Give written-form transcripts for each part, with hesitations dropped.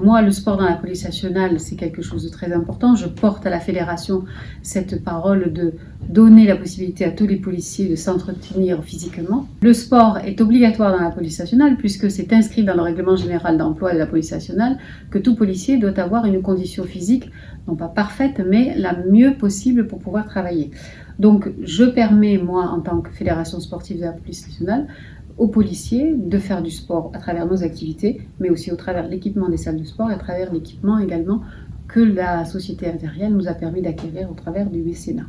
moi, le sport dans la police nationale, c'est quelque chose de très important. Je porte à la fédération cette parole de donner la possibilité à tous les policiers de s'entretenir physiquement. Le sport est obligatoire dans la police nationale puisque c'est inscrit dans le règlement général d'emploi de la police nationale que tout policier doit avoir une condition physique, non pas parfaite, mais la mieux possible pour pouvoir travailler. Donc, je permets, moi, en tant que fédération sportive de la police nationale, aux policiers de faire du sport à travers nos activités, mais aussi au travers de l'équipement des salles de sport et à travers l'équipement également que la société impériale nous a permis d'acquérir au travers du mécénat.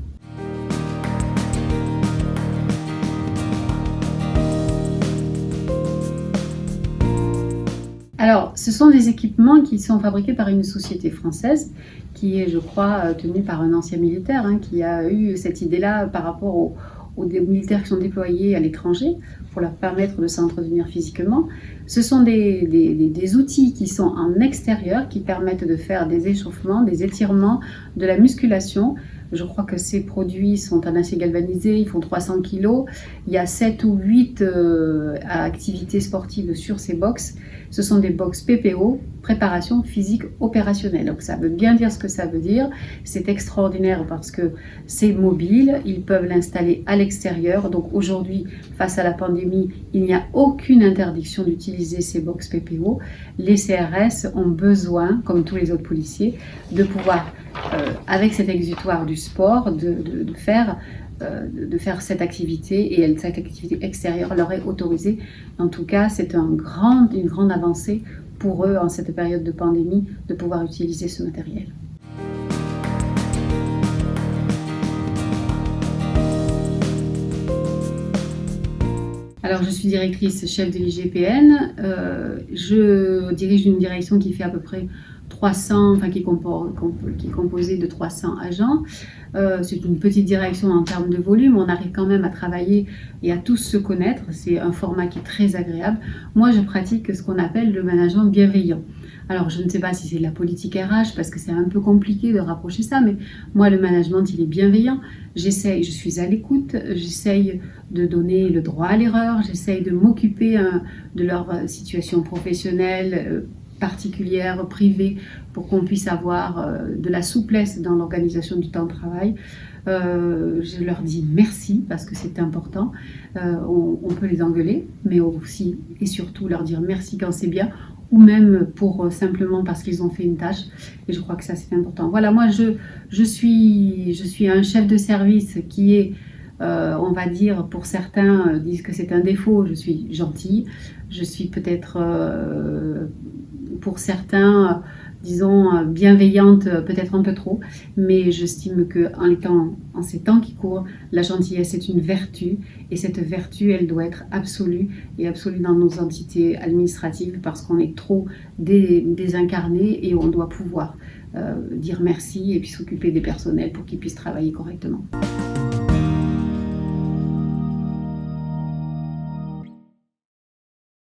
Alors, ce sont des équipements qui sont fabriqués par une société française qui est, je crois, tenue par un ancien militaire qui a eu cette idée-là par rapport aux militaires qui sont déployés à l'étranger pour leur permettre de s'entretenir physiquement. Ce sont des outils qui sont en extérieur, qui permettent de faire des échauffements, des étirements, de la musculation. Je crois que ces produits sont en acier galvanisé, ils font 300 kg. Il y a 7 ou 8 activités sportives sur ces box. Ce sont des box PPO, préparation physique opérationnelle. Donc ça veut bien dire ce que ça veut dire. C'est extraordinaire parce que c'est mobile, ils peuvent l'installer à l'extérieur. Donc aujourd'hui, face à la pandémie, il n'y a aucune interdiction d'utiliser ces box PPO. Les CRS ont besoin, comme tous les autres policiers, de pouvoir, avec cet exutoire du sport, de faire cette activité, et cette activité extérieure leur est autorisée. En tout cas, c'est une grande avancée pour eux en cette période de pandémie de pouvoir utiliser ce matériel. Alors, je suis directrice chef de l'IGPN. Je dirige une direction qui fait à peu près 300, qui est composée de 300 agents. C'est une petite direction en termes de volume. On arrive quand même à travailler et à tous se connaître. C'est un format qui est très agréable. Moi, je pratique ce qu'on appelle le management bienveillant. Alors, je ne sais pas si c'est de la politique RH, parce que c'est un peu compliqué de rapprocher ça, mais moi, le management, il est bienveillant. Je suis à l'écoute, j'essaye de donner le droit à l'erreur, j'essaye de m'occuper de leur situation professionnelle, particulière, privée, pour qu'on puisse avoir de la souplesse dans l'organisation du temps de travail. Je leur dis merci parce que c'est important. On peut les engueuler, mais aussi et surtout leur dire merci quand c'est bien, ou même simplement parce qu'ils ont fait une tâche. Et je crois que ça, c'est important. Voilà, moi, je suis un chef de service qui est, on va dire, pour certains disent que c'est un défaut, je suis gentille. Je suis peut-être, pour certains, disons, bienveillante, peut-être un peu trop, mais j'estime qu'en ces temps qui courent, la gentillesse est une vertu, et cette vertu, elle doit être absolue dans nos entités administratives, parce qu'on est trop désincarnés et on doit pouvoir dire merci et puis s'occuper des personnels pour qu'ils puissent travailler correctement.